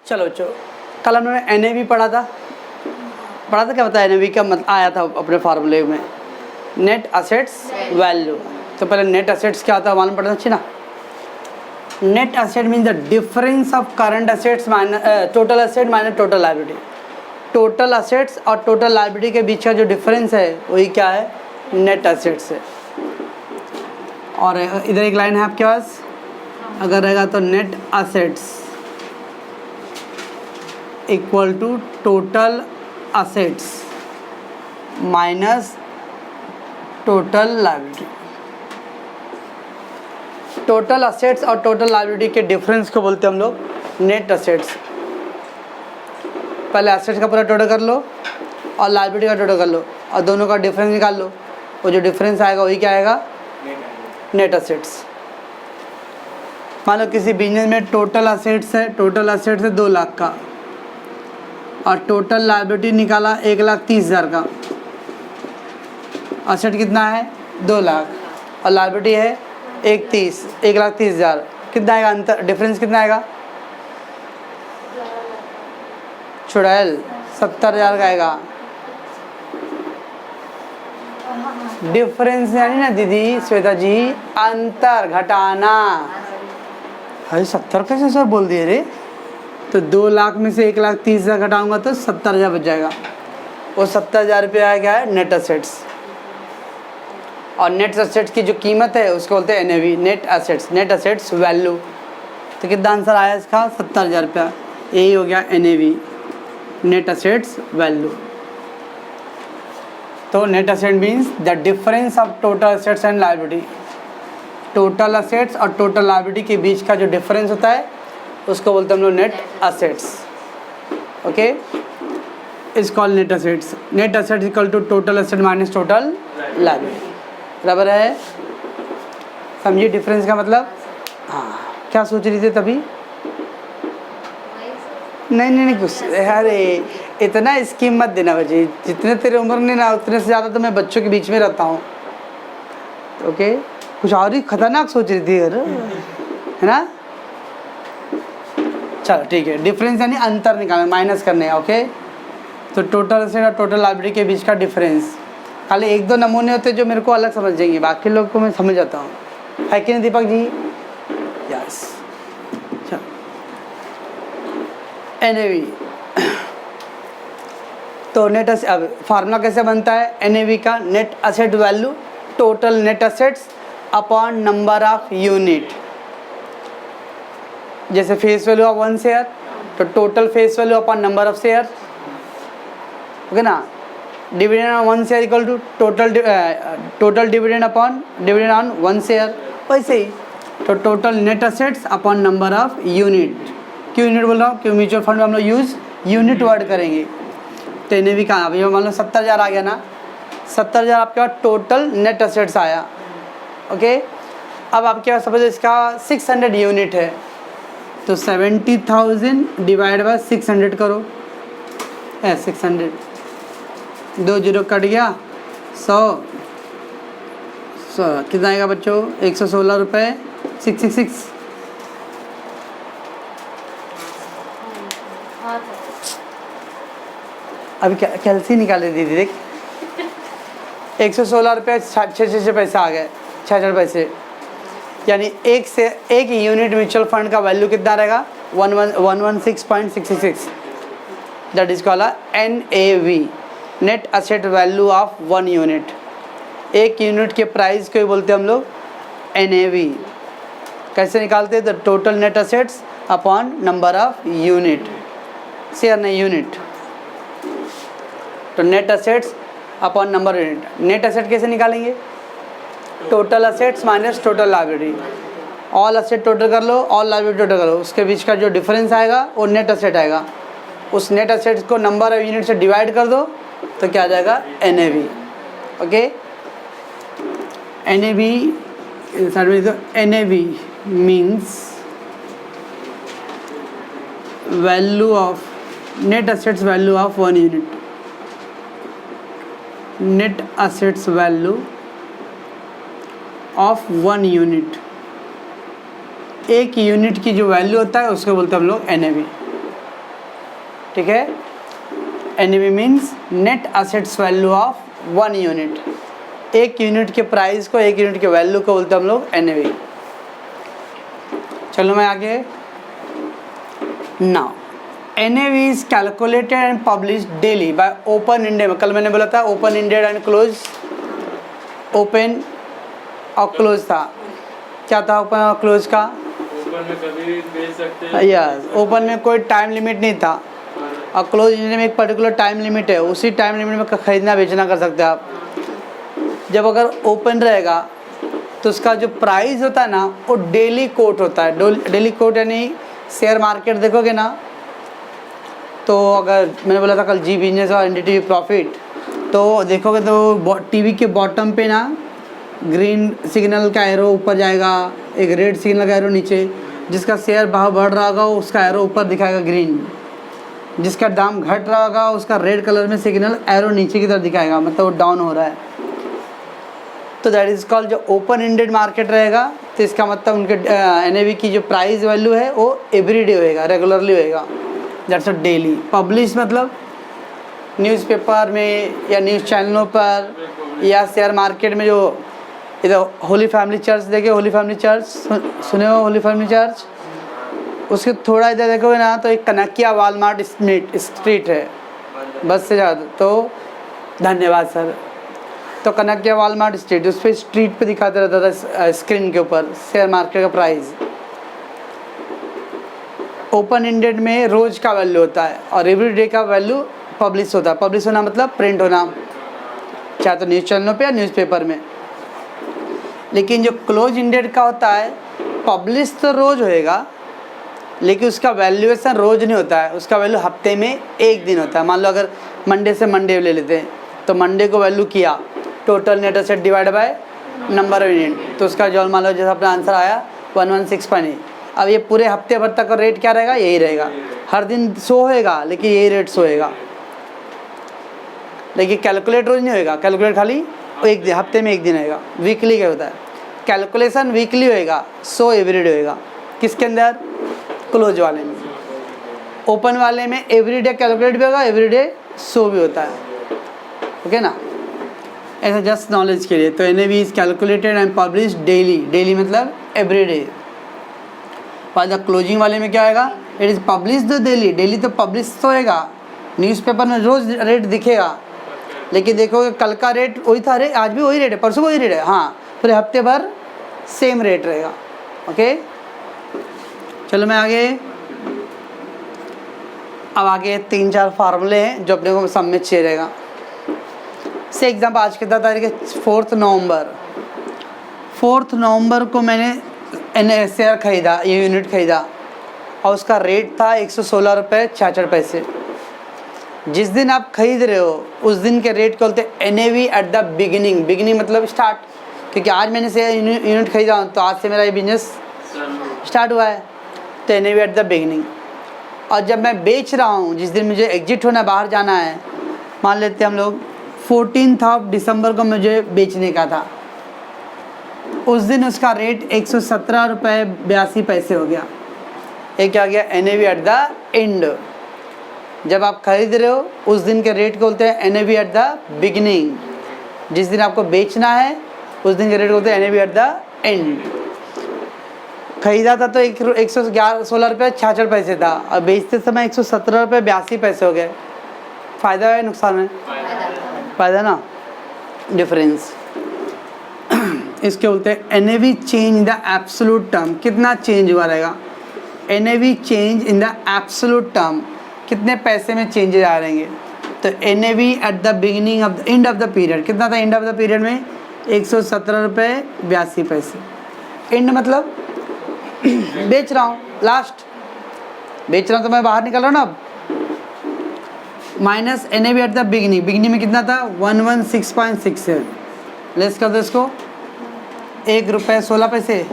चलो बच्चों, कल हमने एनएवी पढ़ा था क्या बता एनएवी का मतलब आया था अपने फार्मूले में, नेट असेट्स वैल्यू। तो पहले नेट असेट्स क्या होता है मालूम पड़ना चाहिए ना। Net asset mean the difference of current assets minus total asset minus total liability. Total assets और टोटल लायबिलिटी के बीच का जो डिफरेंस है वही क्या है, नेट असेट्स है। और इधर एक लाइन है आपके पास, अगर रहेगा तो net assets equal to total assets minus total liability. Total assets और टोटल लायबिलिटी के डिफरेंस को बोलते हैं हम लोग नेट असेट्स। पहले असेट्स का पूरा टोटल कर लो और लायबिलिटी का टोटल कर लो और दोनों का डिफरेंस निकाल लो। वो जो डिफरेंस आएगा वही क्या आएगा, नेट असेट्स। मान लो किसी बिजनेस में टोटल असेट्स है 2 लाख का और टोटल लायबिलिटी निकाला 1,30,000 का। असेट कितना है 2 लाख और लायबिलिटी है 1,30,000। कितना आएगा अंतर, डिफरेंस कितना आएगा, चुड़ैल 70,000 का आएगा। डिफरेंस यानी ना दीदी श्वेता जी, अंतर घटाना। अरे 70 कैसे सर बोल दिए रे। तो 2 लाख में से 1,30,000 घटाऊंगा तो 70,000 बच जाएगा। वो 70,000 रुपये क्या है, नेट असेट्स। और नेट असेट्स की जो कीमत है उसको बोलते हैं एनएवी, नेट असेट्स वैल्यू। तो कितना आंसर आया इसका, 70,000 रुपया। यही हो गया एनएवी, नेट असेट्स वैल्यू। तो net asset means the difference of total assets and liability. Total assets और टोटल लायबिलिटी के बीच का जो डिफरेंस होता है उसको बोलते हैं हम लोग net assets. Okay, is called net assets. Net assets equal to total asset minus total liability. बराबर है, समझिए डिफरेंस का मतलब। हाँ, क्या सोच रही थी तभी? नहीं कुछ, अरे इतना स्कीम मत देना बच्चे। जितने तेरे उम्र नहीं ना उतने से ज़्यादा तो मैं बच्चों के बीच में रहता हूँ। ओके, कुछ और ही खतरनाक सोच रही थी है ना। चलो ठीक है, डिफरेंस यानी अंतर निकालना, माइनस करने। ओके, तो टोटल असेट और टोटल लायबिलिटी के बीच का डिफरेंस। खाली 1-2 नमूने होते जो मेरे को अलग समझ जाएंगे, बाकी लोग को मैं समझ जाता हूँ। है कि नहीं दीपक जी? यस। चलो, एनएवी। तो नेट अब फार्मूला कैसे बनता है एनएवी का, net asset value total net assets upon number of unit. जैसे फेस वैल्यू ऑफ 1 शेयर तो total face value upon number of share. Okay ना, dividend on 1 share equal to total dividend upon dividend on 1 share. वैसे ही तो total net assets upon number of unit. क्यों unit बोल रहा हूँ, क्यों म्यूचुअल फंड में हम लोग यूज़ यूनिट वर्ड करेंगे। तो इन्हें भी कहा, अभी मान लो 70,000 आ गया ना, 70,000 आपके पास टोटल नेट असेट्स आया। ओके, अब आपके पास सपोज इसका 600 यूनिट है तो 70,000 डिवाइड बाय 600 करो। 600 2 जीरो कट गया, 100 कितना आएगा बच्चों, 116 रुपये 666। अभी कैलसी निकाले दीदी देख, 116 रुपये 6 पैसे आ गए, 66 पैसे। यानी एक यूनिट म्यूचुअल फंड का वैल्यू कितना रहेगा, 116.66। That is called NAV, net asset value of 1 unit. एक यूनिट के प्राइस को ही बोलते हैं हम लोग एनएवी। कैसे निकालते हैं, the total net assets upon number of unit, share नहीं यूनिट। तो net assets upon number unit. Net asset कैसे निकालेंगे, total assets minus total liability. All asset total कर लो, ऑल लायबिलिटी टोटल कर लो, उसके बीच का जो डिफरेंस आएगा वो नेट असेट आएगा। उस नेट असेट्स को नंबर ऑफ यूनिट से डिवाइड कर दो तो क्या आ जाएगा, NAV. Okay, NAV NAV means value of net assets value of 1 unit. Net assets value of 1 unit. एक यूनिट की जो वैल्यू होता है उसको बोलते हैं हम लोग एनएवी। ठीक है। NAV means net assets value of 1 unit, एक यूनिट के प्राइस को, एक यूनिट के वैल्यू को बोलते हैं हम लोग NAV। चलो मैं आगे। Now NAV is calculated and publish daily bye open India. कल मैंने बोला था open ended and close, open और क्लोज था। क्या था ओपन और क्लोज का? ओपन में कभी भी बेच सकते हैं। यस, ओपन में कोई टाइम लिमिट नहीं था और क्लोज इंडेड में एक पर्टिकुलर टाइम लिमिट है, उसी टाइम लिमिट में खरीदना बेचना कर सकते हैं आप। जब अगर ओपन रहेगा तो उसका जो प्राइस होता है ना वो डेली कोट होता है। डेली कोट यानी शेयर मार्केट देखोगे ना, तो अगर मैंने बोला था कल जी बिजनेस और NDTV प्रॉफिट, तो देखोगे तो टीवी के बॉटम पे ना ग्रीन सिग्नल का एरो ऊपर जाएगा, एक रेड सिग्नल का एरो नीचे। जिसका शेयर भाव बढ़ रहा होगा उसका एरो ऊपर दिखाएगा ग्रीन, जिसका दाम घट रहा होगा उसका रेड कलर में सिग्नल एरो नीचे की तरफ दिखाएगा, मतलब वो डाउन हो रहा है। तो दैट इज़ कॉल्ड, जो ओपन इंडेड मार्केट रहेगा तो इसका मतलब उनके NAV की जो प्राइस वैल्यू है वो एवरीडे होएगा, रेगुलरली होएगा, दैट्स अ डेली। पब्लिश मतलब न्यूज़पेपर में या न्यूज़ चैनलों पर या शेयर मार्केट में। जो इधर होली फैमिली चर्च देखे, होली फैमिली चर्च सुने हो? होली फैमिली चर्च, उसके थोड़ा इधर देखोगे ना तो एक कनकिया वालमार्ट स्ट्रीट है, बस से ज़्यादा। तो धन्यवाद सर। तो कनकिया वालमार्ट स्ट्रीट, उस पर स्ट्रीट पे दिखाते रहता था स्क्रीन के ऊपर शेयर मार्केट का प्राइस। ओपन इंडेड में रोज का वैल्यू होता है और एवरी डे का वैल्यू पब्लिश होता है। पब्लिश होना मतलब प्रिंट होना, चाहे तो न्यूज़ चैनलों पे या न्यूज़पेपर में। लेकिन जो क्लोज इंडेड का होता है, पब्लिश तो रोज होएगा लेकिन उसका वैल्यूएशन रोज नहीं होता है, उसका वैल्यू हफ्ते में एक दिन होता है। मान लो अगर मंडे से मंडे ले लेते हैं तो मंडे को वैल्यू किया total net asset divide by number of unit, तो उसका जो मान लो जैसा अपना आंसर आया 116.8। अब ये पूरे हफ्ते भर तक का रेट क्या रहेगा? यही रहेगा। हर दिन शो होएगा लेकिन यही रेट शो होएगा, लेकिन कैलकुलेट रोज नहीं होएगा। कैलकुलेट खाली एक दिन, हफ्ते में एक दिन होएगा। वीकली क्या होता है? कैलकुलेशन वीकली होएगा, शो एवरीडे होएगा। किसके अंदर? क्लोज वाले में। ओपन वाले में एवरीडे कैलकुलेट भी होगा, एवरीडे शो भी होता है। ओके ना, ऐसा जस्ट नॉलेज के लिए। तो NAV is calculated and publish daily, daily मतलब एवरीडे। पर द क्लोजिंग वाले में क्या होगा? It is publish the daily, daily तो पब्लिश तो होएगा, न्यूज़पेपर में रोज रेट दिखेगा, लेकिन देखोगे कल का रेट वही था, अरे आज भी वही रेट है, परसों वही रेट है, हाँ पूरे हफ्ते भर सेम रेट रहेगा। ओके, चलो मैं आगे। अब आगे 3-4 फार्मूले हैं जो अपने को सब में चाहिए रहेगा। से एग्जाम्पल आज कितना तारीख है? 4 नवंबर को मैंने शेयर खरीदा, ये यूनिट खरीदा और उसका रेट था 116 रुपये 66 पैसे। जिस दिन आप खरीद रहे हो उस दिन के रेट को बोलते हैं NAV at the beginning. Beginning मतलब स्टार्ट, क्योंकि आज मैंने से यूनिट खरीदा हूँ तो आज से मेरा ये बिजनेस स्टार्ट हुआ है, तो NAV एट द बिगिनिंग। और जब मैं बेच रहा हूँ, जिस दिन मुझे एग्जिट होना, बाहर जाना है, मान लेते हैं हम लोग 14 दिसंबर को मुझे बेचने का था, उस दिन उसका रेट 117 रुपये 82 पैसे हो गया। ये क्या गया? NAV at the and. जब आप खरीद रहे हो उस दिन के रेट को बोलते हैं NAV एट द बिगिनिंग। जिस दिन आपको बेचना है उस दिन के रेट को बोलते हैं NAV एट द एंड। खरीदा था तो 116 रुपये 66 पैसे था और बेचते समय 117 रुपये 82 पैसे हो गए। फ़ायदा है नुकसान है? फ़ायदा ना, डिफरेंस। इसके बोलते हैं NAV change in the absolute term. कितना चेंज हुआ रहेगा? NAV change in the absolute term, कितने पैसे में चेंजेज आ रहेंगे? तो NAV at the beginning of the end of the period कितना था? एंड ऑफ द पीरियड में 117 रुपये 82 पैसे। एंड मतलब बेच रहा हूँ, लास्ट बेच रहा हूँ तो मैं बाहर निकल रहा हूँ ना। अब minus NAV at the beginning, beginning में कितना था? 116.67। लेस कर दो इसको, 1 रुपये 16 पैसे।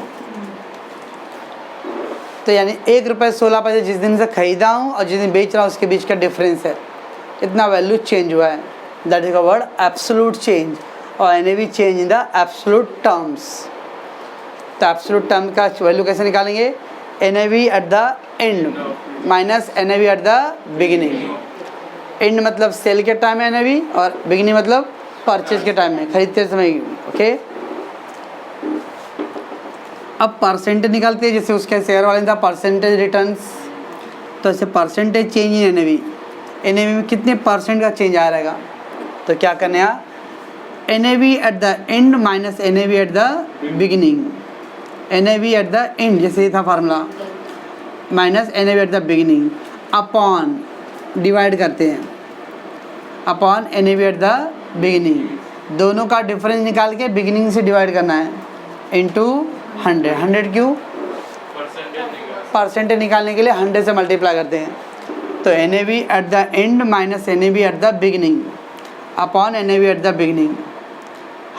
तो यानी 1 रुपये 16 पैसे जिस दिन से खरीदा हूँ और जिस दिन बेच रहा हूँ उसके बीच का डिफरेंस है, इतना वैल्यू चेंज हुआ है। That is the word absolute change. और NAV change in the absolute terms. तो एब्सोल्यूट टर्म का वैल्यू कैसे निकालेंगे? NAV at the and minus NAV at the beginning. And मतलब सेल के टाइम में NAV और बिगिनिंग मतलब परचेज के टाइम में, खरीदते समय। ओके, अब परसेंटेज निकालते हैं, जैसे उसके शेयर वाले था परसेंटेज रिटर्न्स, तो ऐसे percentage change in NAV, NAV में कितने परसेंट का चेंज आ रहेगा। तो क्या करने हैं, NAV at the and minus NAV at the beginning. NAV at the and जैसे ये था formula, minus NAV at the beginning upon, divide करते हैं upon NAV at the beginning. दोनों का डिफरेंस निकाल के बिगिनिंग से डिवाइड करना है इंटू 100। 100 क्यों, परसेंटेज निकालने के लिए 100 से मल्टीप्लाई करते हैं। तो NAV at the and minus NAV at the beginning upon NAV at the beginning.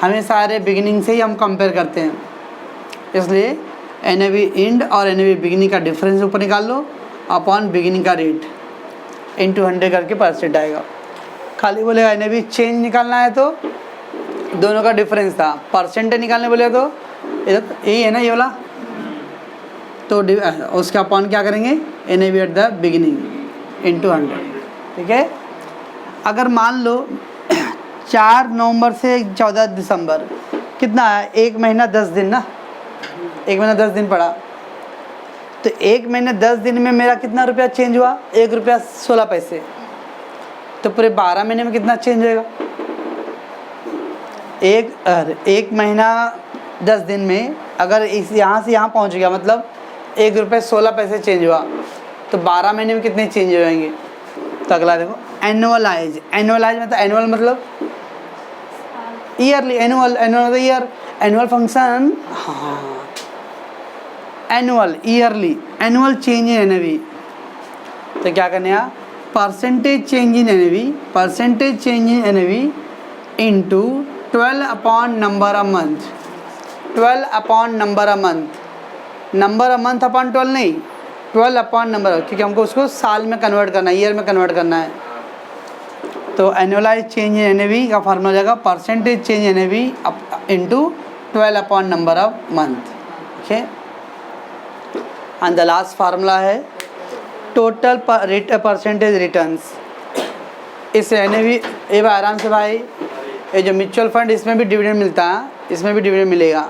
हमें सारे बिगिनिंग से ही हम कंपेयर करते हैं, इसलिए NAV एंड और NAV बिगिनिंग का डिफरेंस ऊपर निकाल लो अपॉन बिगिनिंग का रेट इंटू 100 करके परसेंट आएगा। खाली बोलेगा NAV चेंज निकालना है तो दोनों का डिफरेंस था, परसेंटेज निकालने बोले तो यही है ना ये वाला, तो उसका अपॉन क्या करेंगे NAV at the beginning into 100। ठीक है, अगर मान लो 4 नवंबर से 14 दिसंबर कितना है, 1 महीना 10 दिन ना, 1 महीना 10 दिन पड़ा, तो 1 महीने 10 दिन में मेरा कितना रुपया चेंज हुआ, 1 रुपया 16 पैसे। तो पूरे 12 महीने में कितना चेंज होएगा, एक महीना 10 दिन में अगर इस यहाँ से यहाँ पहुँच गया मतलब 1 रुपये 16 पैसे चेंज हुआ, तो 12 महीने में कितने चेंज हो जाएंगे। तो अगला देखो एनुअलाइज। एनुअलाइज मतलब एनुअल मतलब ईयरली, एनुअल मतलब ईयर, एनुअल फंक्शन, हाँ annual yearly, annual change in NAV। तो क्या करने हैं, percentage change in NAV, percentage change in NAV into 12 upon number of month, 12 upon number of month, number of month upon 12 नहीं, 12 upon number, क्योंकि हमको उसको साल में कन्वर्ट करना है, ईयर में कन्वर्ट करना है। तो एनुअलाइज चेंज इन NAV का फार्मूला हो जाएगा percentage change in NAV into 12 upon number of month. Okay, and the last formula है टोटल परसेंटेज रिटर्न्स। इस NAV ये आराम से भाई, ये जो म्यूचुअल फंड इसमें भी डिविडेंड मिलता है, इसमें भी डिविडेंड मिलेगा।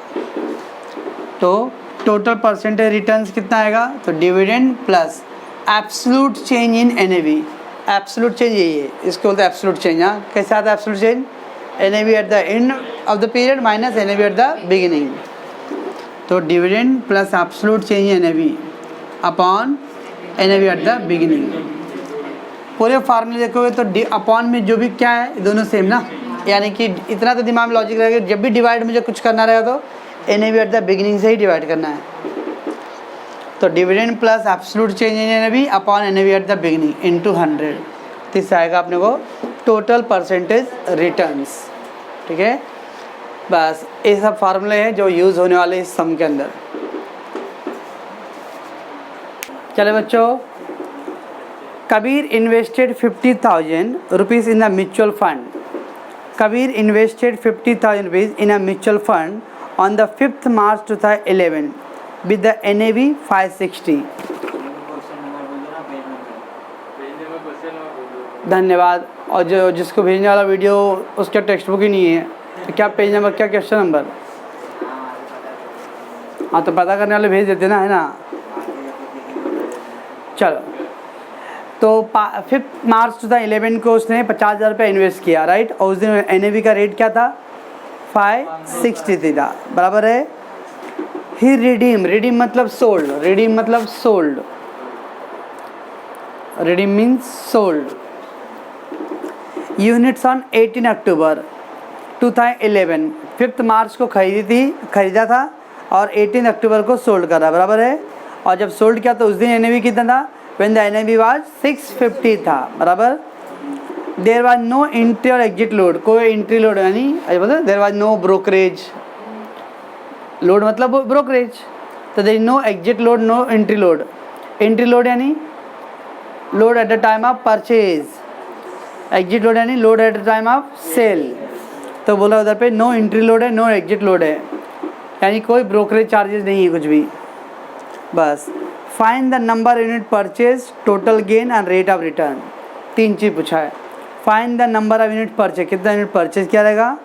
तो टोटल परसेंटेज रिटर्न्स कितना आएगा, तो dividend plus absolute change in NAV। Absolute change यही है, इसको बोलते हैं एब्सोल्यूट चेंज। हाँ, कैसे आता है absolute change, NAV at the end of the period minus NAV at the beginning. तो dividend plus absolute change in NAV upon NAV at the beginning. पूरे फार्मूले देखोगे तो अपॉन में जो भी क्या है दोनों सेम ना, यानी कि इतना तो दिमाग में लॉजिक रहेगा, जब भी डिवाइड मुझे कुछ करना रहेगा तो NAV एट द बिगिनिंग से ही डिवाइड करना है। तो dividend plus absolute change in NAV upon NAV at the beginning into 100। तो इससे आएगा अपने को टोटल परसेंटेज रिटर्न्स। ठीक है, बस ये सब फार्मूले हैं जो यूज़ होने वाले इस सम के अंदर। चले बच्चों, Kabir invested 50,000 rupees in the mutual fund. Kabir invested 50,000 rupees in a mutual fund on the 5th March 2011 with the NAV 560। धन्यवाद। और जो जिसको भेजने वाला वीडियो उसका टेक्स्ट बुक ही नहीं है, तो क्या पेज नंबर, क्या क्वेश्चन नंबर, हाँ तो पता करने वाले भेज देते ना, है ना। चलो, तो 5 मार्च 2011 को उसने 50,000 रुपये इन्वेस्ट किया, राइट। और उस दिन NAV का रेट क्या था, 560 था, बराबर है। ही रिडीम, रिडीम मतलब सोल्ड, रिडीम मतलब sold, redeem means sold units on 18 अक्टूबर 2011। 5 मार्च को खरीदा था और 18 अक्टूबर को सोल्ड करा, बराबर है। और जब सोल्ड किया तो उस दिन NAV कितना था, व्हेन द NAV वाज 650 था, बराबर। देयर वाज नो एंट्री और एग्जिट लोड, कोई एंट्री लोड यानी मतलब there was no brokerage, load मतलब ब्रोकरेज, तो there is no exit load, no entry load. Entry load यानी load at the time of purchase, exit load यानी load at the time of sale. तो बोला उधर पे नो एंट्री लोड है, no exit load है, यानी कोई ब्रोकरेज चार्जेस नहीं है कुछ भी, बस। Find the number unit purchase, total gain and rate of return. 3 चीज़ पूछा है। Find the number of unit purchase, कितना यूनिट परचेज किया रहेगा,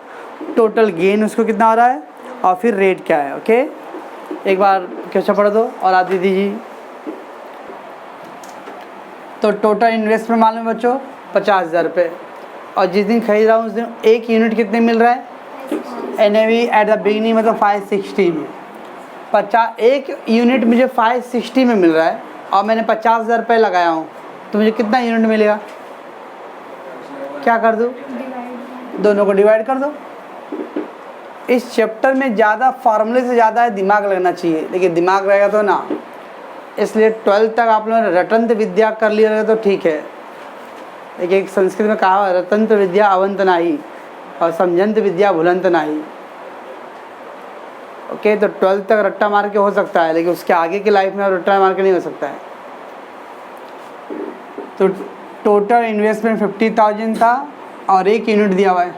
टोटल गेन उसको कितना हो रहा है, और फिर रेट क्या है। ओके, एक बार क्वेश्चन पढ़ दो और आप दे दीजिए। तो टोटल इन्वेस्टमेंट मालूम है बच्चों 50,000 रुपये, और जिस दिन खरीद रहा हूँ उस दिन एक यूनिट कितने मिल रहा है, NAV एट द बिगनिंग मतलब 560 में। 50 एक यूनिट मुझे 560 में मिल रहा है और मैंने 50,000 रुपये लगाया हूँ, तो मुझे कितना यूनिट मिलेगा, क्या कर दूँ, दोनों को डिवाइड कर दो। इस चैप्टर में ज़्यादा फार्मूले से ज़्यादा है दिमाग लगना चाहिए, लेकिन दिमाग रहेगा तो ना, इसलिए 12th तक आप लोगों ने रटंत विद्या कर लिया रहेगा तो ठीक है। एक संस्कृत में कहा है, रतंत विद्या अवंत नाही और समझंत विद्या भूलंत नाही। ओके, तो 12th तक रट्टा मार के हो सकता है, लेकिन उसके आगे की लाइफ में रट्टा मार के नहीं हो सकता है। तो टोटल इन्वेस्टमेंट 50,000 था और एक यूनिट दिया हुआ है,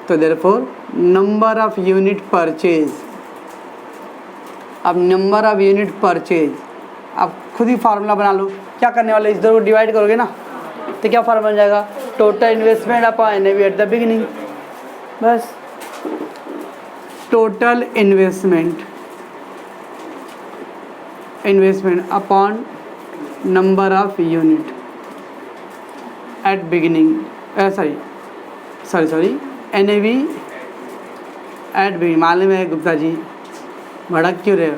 तो therefore number of unit purchase. अब नंबर ऑफ यूनिट परचेज आप खुद ही फार्मूला बना लो। क्या करने वाले, इस दो को डिवाइड करोगे ना, तो क्या फार्मूला बन जाएगा, total investment upon NAV at the beginning. बस, total investment upon number of unit at beginning, sorry NAV at beginning. मालूम है गुप्ता जी, भड़क क्यों रहे हो,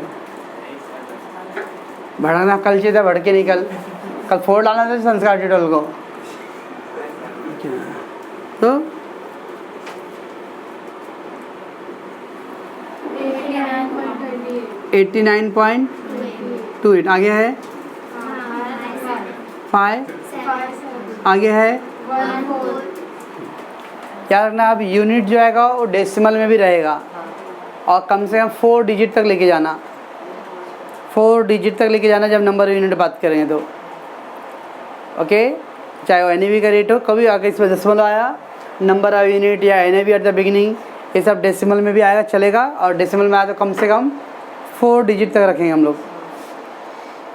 भड़कना कल चाहिए था, भड़के निकल, कल फोड़ डालना था संस्कार ट्यूटोरियल को। तो 89.28 आगे है 5, आगे है याद रखना। अब यूनिट जो आएगा वो डेसिमल में भी रहेगा, और कम से कम 4 डिजिट तक लेके जाना, 4 डिजिट तक लेके जाना जब नंबर यूनिट बात करेंगे तो। ओके, चाहे वो NAV का रेट हो, कभी आगे इसमें डेसिमल आया, नंबर ऑफ यूनिट या NAV एट द बिगिनिंग, ये सब डेसिमल में भी आएगा चलेगा, और डेसिमल में आया तो कम से कम 4 डिजिट तक रखेंगे हम लोग,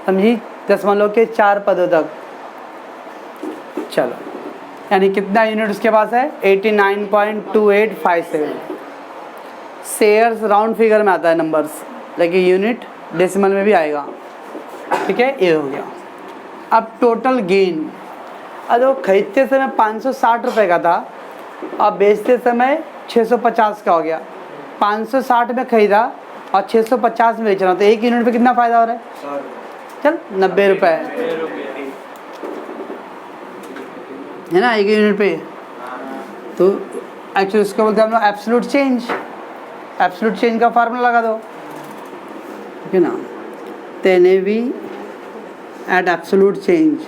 समझी, दशमलव के 4 पदों तक। चलो, यानी कितना यूनिट उसके पास है, 89.2857। शेयर्स राउंड फिगर में आता है नंबर्स, लेकिन यूनिट डेसिमल में भी आएगा। ठीक है, ये हो गया। अब टोटल गेन, अब वो खरीदते समय 560 रुपये का था और बेचते समय 650 का हो गया। 560 में खरीदा और 650 में बेच रहा हूँ, तो एक यूनिट पे कितना फ़ायदा हो रहा है, चल 90 रुपये है ना एक यूनिट पे। तो एक्चुअली उसको बोलते हैं हम लोग एब्सोल्यूट चेंज। एब्सोल्यूट चेंज का फार्मूला लगा दो, ठीक है ना। तो NAV at absolute change,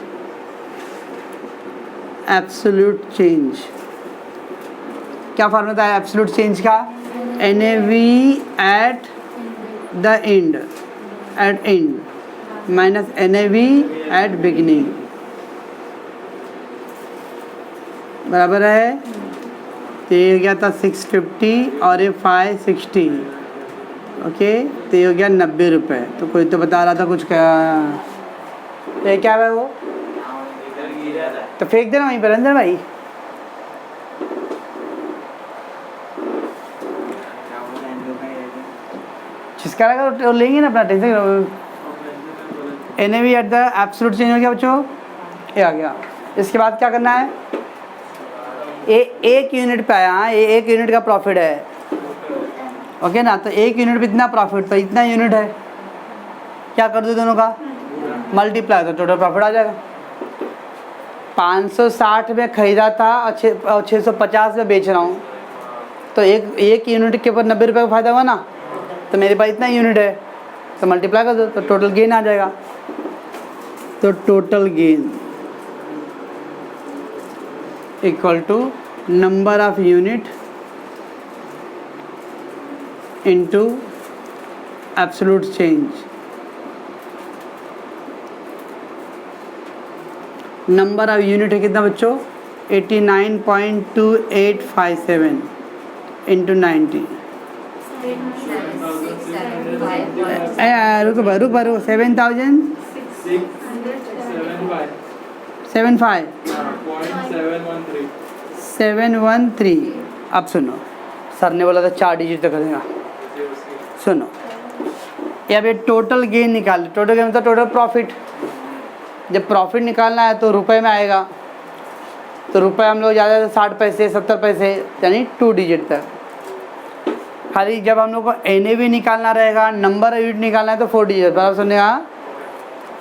absolute change क्या फार्मूला था एब्सोल्यूट चेंज का, NAV at the end, at end minus NAV at beginning बराबर है। तो ये हो गया था 650 और ये 560। ओके, तो ये हो गया 90 रुपये। तो कोई तो बता रहा था कुछ क्या, ये क्या है वो, तो फेंक देना वहीं पर अंदर भाई। जिसका लगा तो लेंगे ना अपना, tension. NAV at the absolute change हो गया बच्चों, ये आ गया। इसके बाद क्या करना है, ये एक यूनिट पे आया, ये एक यूनिट का प्रॉफिट है, ओके ना। तो एक यूनिट पे इतना प्रॉफिट, तो इतना यूनिट है, क्या कर दो दोनों का मल्टीप्लाई, तो टोटल प्रॉफिट आ जाएगा। 560 में खरीदा था और 650 में बेच रहा हूँ, तो एक यूनिट के ऊपर 90 रुपये का फ़ायदा हुआ ना, तो मेरे पास इतना यूनिट है, तो मल्टीप्लाई कर दो, तो टोटल गेन आ जाएगा। तो total gain equal to number of unit into absolute change. Number of unit है कितना बच्चों, 89.2857 इंटू 90, रुको 7000 75 713। अब सुनो, सर ने बोला था 4 डिजिट तक करेगा। सुनो, ये अब ये टोटल गेन निकाल, टोटल गेन मतलब टोटल प्रॉफिट। जब प्रॉफिट निकालना है तो रुपए में आएगा, तो रुपए हम लोग ज़्यादा 60 पैसे 70 पैसे यानी 2 डिजिट तक। खाली जब हम लोग को NAV निकालना रहेगा, नंबर ऑफ यूनिट निकालना है तो 4 डिजिट। बराबर सुनिएगा,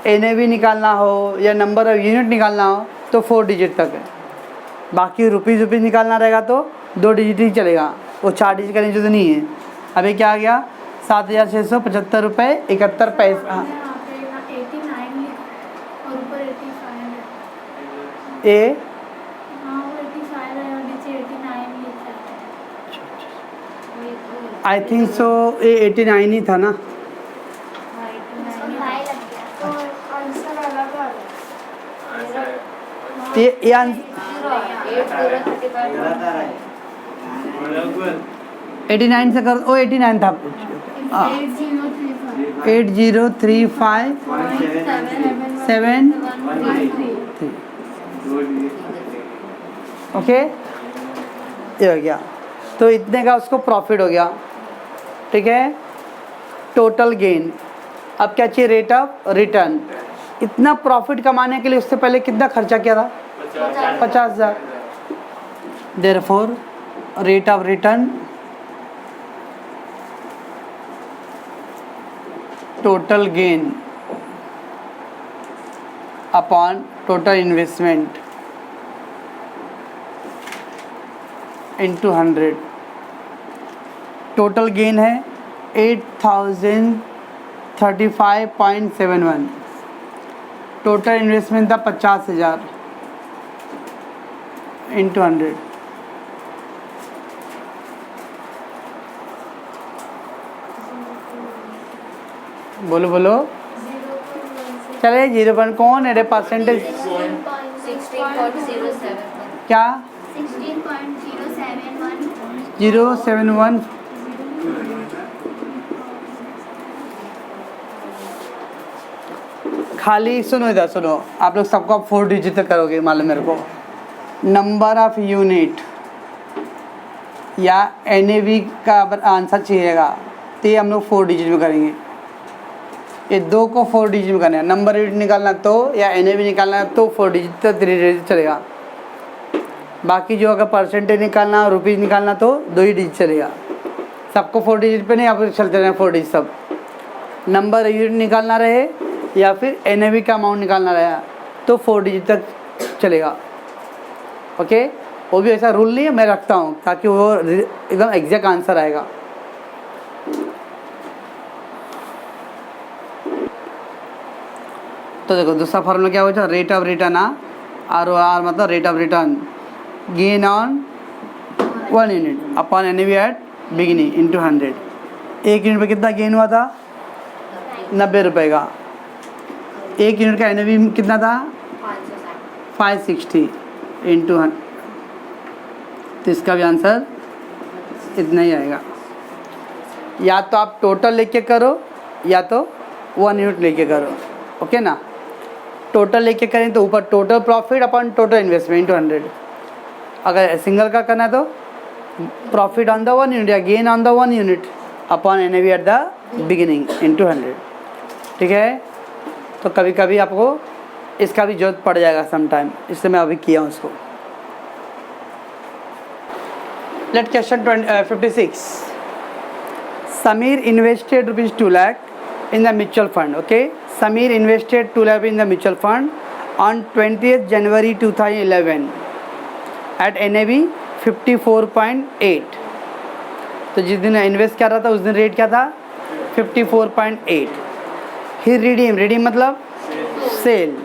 NAV निकालना हो या नंबर ऑफ यूनिट निकालना हो तो 4 डिजिट तक है। बाकी रुपीज़ निकालना रहेगा तो 2 डिजिट ही चलेगा, वो 4 डिजिट का नीचे तो नहीं है। अभी क्या आ गया, 7675 रुपये 71 पैसा। ए आई थिंक सो ये 89 ही था ना। ये आंसर 89 से कर, ओ 89 था। 8035 ओके, ये हो गया। तो इतने का उसको प्रॉफिट हो गया, ठीक है। Total gain. अब क्या चाहिए, रेट ऑफ रिटर्न। इतना प्रॉफिट कमाने के लिए उससे पहले कितना खर्चा किया था, 50,000। Therefore rate of return total gain upon total investment into 100। Total gain है 8035.71। टोटल इन्वेस्टमेंट था 50,000 इंटू 100। बोलो बोलो, चले 0 कौन है रे, परसेंटेज क्या 071। खाली सुनो, इधर सुनो, आप लोग सबको 4 डिजिट तक करोगे मालूम मेरे को। नंबर ऑफ यूनिट या NAV का आंसर चाहिएगा तो ये हम लोग 4 डिजिट में करेंगे। ये 2 को 4 डिजिट में करना है। नंबर यूनिट निकालना तो या NAV निकालना है तो 4 डिजिट तक 3 डिजिट चलेगा। बाकी जो अगर परसेंटेज निकालना, रुपीज़ निकालना तो 2 ही डिजिट चलेगा। सबको 4 डिजिट पे नहीं, आप चलते रहे 4 डिजिट सब। नंबर यूनिट निकालना रहे या फिर NAV का अमाउंट निकालना रहा तो 4 डिजिट तक चलेगा। ओके, वो भी ऐसा रूल नहीं है, मैं रखता हूँ ताकि वो एकदम एग्जैक्ट आंसर आएगा। तो देखो दूसरा फॉर्मूला क्या होता है, रेट ऑफ रिटर्न। ROR मतलब rate of return, gain on 1 unit upon NAV at beginning into 100। 1 unit पे कितना गेन हुआ था, 90 रुपये का। 1 यूनिट का NAV कितना था, 560 इंटू 100। तो इसका भी आंसर इतना ही आएगा। या तो आप टोटल लेके करो या तो 1 यूनिट लेके करो, ओके ना। टोटल लेके करें तो ऊपर total profit upon total investment into 100। अगर सिंगल का करना है तो प्रॉफिट ऑन द 1 यूनिट या gain on the 1 unit upon NAV at the beginning into 100, ठीक है। तो कभी कभी आपको इसका भी जरूरत पड़ जाएगा समटाइम, इसलिए मैं अभी किया हूँ उसको। Let question 56। Sameer invested ₹2 lakh in the mutual fund. Okay, Samir invested 2 lakh in the mutual fund on 20th January 2011 at NAV 54.8. तो जिस दिन इन्वेस्ट कर रहा था उस दिन रेट क्या था, 54.8. ही रिडीम मतलब sell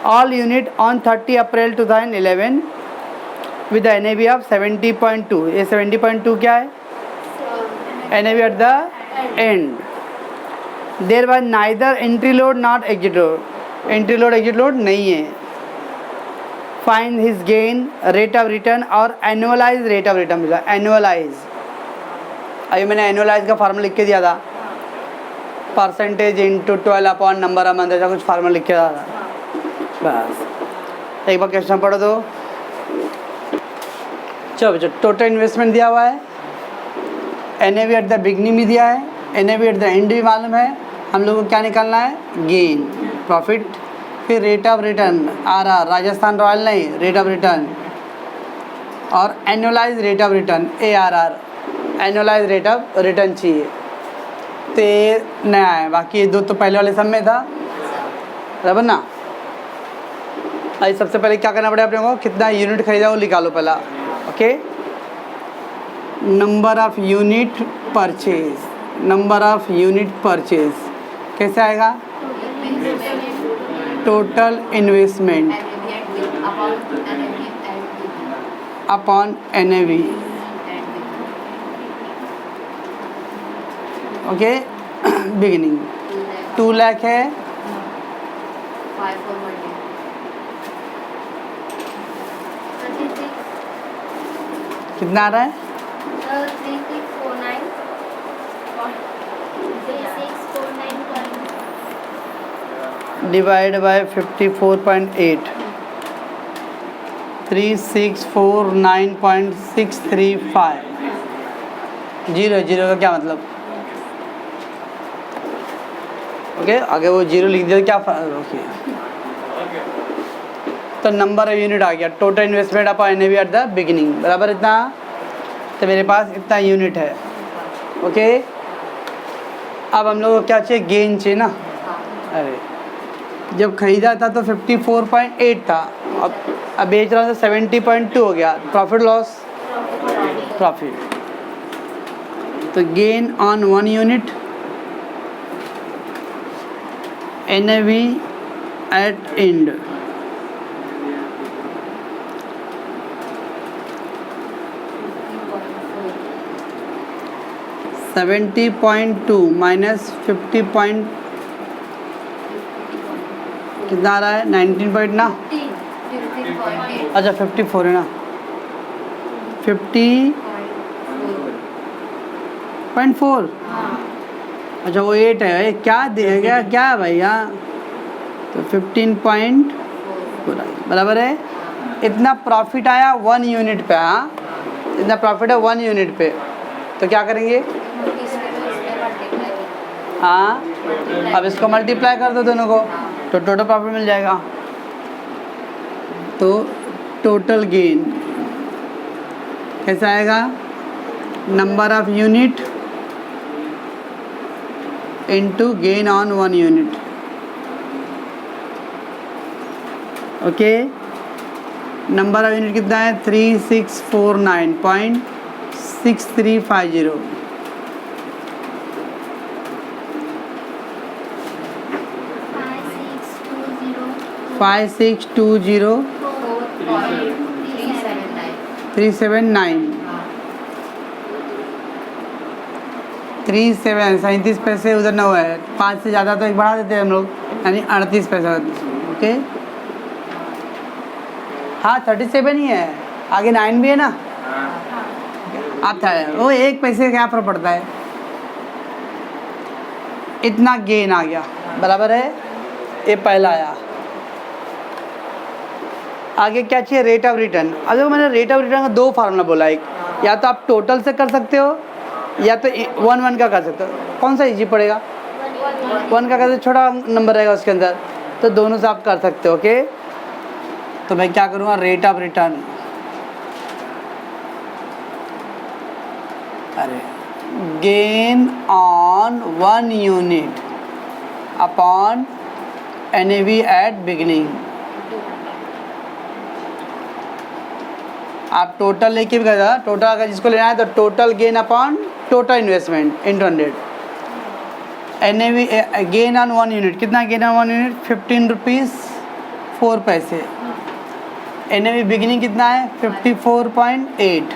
all unit on 30 April 2011 with the NAV of 70.2. ये 70.2 क्या है, NAV at the end. There was neither entry load not exit load. Entry load exit load नहीं है. Find his gain, rate of return और annualise rate of return मिला. Annualise, अभी मैंने annualise का फार्मूला लिख के दिया था. Percentage into 12 upon number of month, ऐसा कुछ फार्मूला लिख के आ रहा है। बस एक बार क्वेश्चन पढ़ो दो। चलो बच्चों, टोटल इन्वेस्टमेंट दिया हुआ है, NAV एट द बिगनिंग भी दिया है, NAV एट द एंड भी मालूम है। हम लोग को क्या निकालना है? Gain, profit. फिर rate of return RR, Rajasthan royal नहीं, रेट ऑफ रिटर्न, और annualise rate of return ARR, annualise rate of return चाहिए। तो ये नया है, बाकी ये दो तो पहले वाले सब में था, बराबर ना। आज सबसे पहले क्या करना पड़ेगा अपने को? कितना यूनिट खरीदा वो निकालो पहला। Okay, number of unit purchase, number of unit purchase कैसे आएगा? Total investment upon NAV। Okay, beginning 2 lakh है, कितना आ रहा है? 3649 डिवाइड बाय 54.8, 3649.635। जीरो, जीरो का क्या मतलब? ओके, आगे वो जीरो लिख दिया, क्या ओके। तो नंबर ऑफ यूनिट आ गया, total investment upon NAV at the beginning, बराबर इतना। तो मेरे पास इतना यूनिट है। ओके, अब हम लोग को क्या चाहिए? गेन चाहिए ना। अरे जब खरीदा था तो 54.8 था, अब बेच रहा हूँ तो 70.2 हो गया। Profit loss? प्रॉफिट। तो gain on 1 unit, NAV at end, $70.2 minus 50 point कितना आ रहा है? 19 पॉइंट ना, अच्छा 54 है ना, 50.4। अच्छा वो 8 है, ये क्या दिया गया, क्या है भैया? तो 15.4 बराबर है। इतना प्रॉफिट आया 1 यूनिट पे। हाँ, इतना प्रॉफिट है 1 यूनिट पे, तो क्या करेंगे? हाँ, अब इसको मल्टीप्लाई कर दो दोनों को, तो टोटल प्रॉफिट मिल जाएगा। तो टोटल गेन कैसा आएगा? Number of unit into gain on 1 unit. Okay, number of unit कितना है? 3649.6350। 5620 379 37 पैसे उधर ना हुआ है, 5 से ज़्यादा तो एक बढ़ा देते हैं हम लोग, यानी 38 पैसा। ओके, हाँ 37 ही है, आगे 9 भी है ना। आप था वो 1 पैसे का क्या फर्क पड़ता है? इतना गेन आ गया, बराबर है। ये पहला आया। आगे क्या चाहिए? Rate of return. अब देखो मैंने रेट ऑफ रिटर्न का 2 फार्मूला बोला, एक या तो आप टोटल से कर सकते हो या तो 1 का कर सकते हो। कौन सा इजी पड़ेगा? 1 का कैसे, छोटा नंबर रहेगा उसके अंदर, तो दोनों से आप कर सकते हो। ओके, तो मैं क्या करूँगा? रेट ऑफ रिटर्न, अरे gain on 1 unit upon NAV at beginning. आप टोटल लेके भी गया, टोटल अगर जिसको लेना है तो total gain upon total investment into 100। NAV gain on 1 unit, कितना गेन ऑन 1 यूनिट? 15 रुपीज़ 4 पैसे। NAV बिगिनिंग कितना है? 54.8।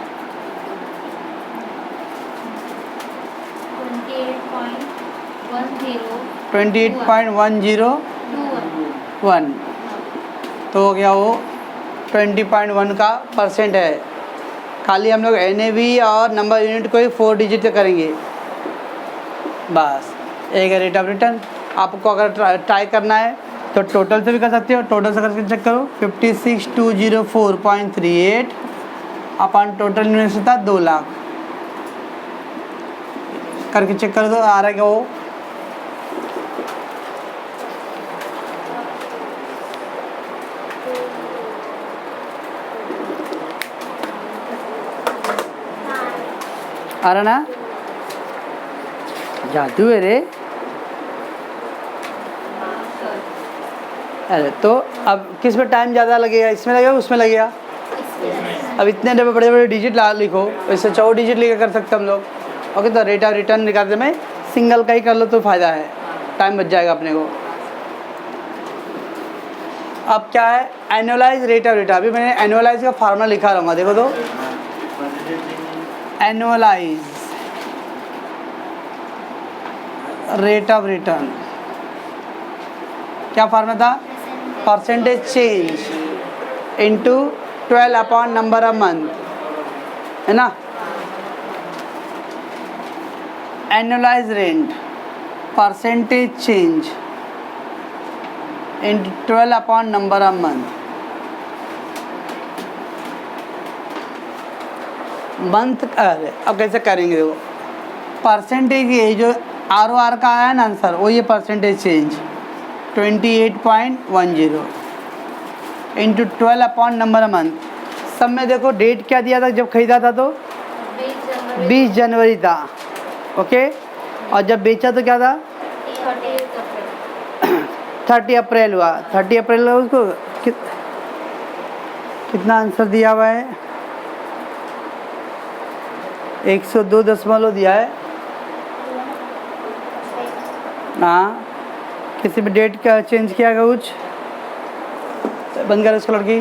28.101 तो हो गया वो 20.1 का परसेंट है। खाली हम लोग NAV और नंबर यूनिट को ही 4 डिजिट करेंगे बस। एक है रेट ऑफ रिटर्न। आपको अगर ट्राई करना है तो टोटल से भी कर सकते हो, टोटल से करके चेक करो 56,204.38 अपन टोटल इन्वेस्ट था 2 लाख, करके चेक कर दो आ रहा है क्या वो। आ रहा ना, जादू है रे। अरे तो अब किस में टाइम ज़्यादा लगेगा, इसमें लगेगा उसमें लगेगा? अब इतने बड़े बड़े डिजिट लिखो, इससे 4 डिजिट लेकर कर सकते हम लोग। ओके, तो रेट ऑफ रिटर्न निकालते में सिंगल का ही कर लो तो फ़ायदा है, टाइम बच जाएगा अपने को। अब क्या है एनुअलाइज रेट ऑफ रिटर्न। अभी मैंने एनुअलाइज का फार्मूला लिखा रहूँगा, देखो तो एनुअलाइज रेट ऑफ रिटर्न क्या फार्मूला था? Percentage change into 12 upon number of month, है ना। Annualise rent percentage change into 12 upon number of month. Month अब कैसे करेंगे? देखो परसेंटेज ये जो ROR का आया ना आंसर, वो ये percentage change 28.10 into 12 upon number of month. सब में देखो डेट क्या दिया था जब खरीदा था, तो 20 जनवरी था। ओके, और जब बेचा तो क्या था? 30 अप्रैल हुआ। 30 अप्रैल उसको कितना आंसर दिया हुआ है? 102 दिया है। हाँ, किसी भी डेट का चेंज किया गया कुछ? बंद कर इसको लड़की।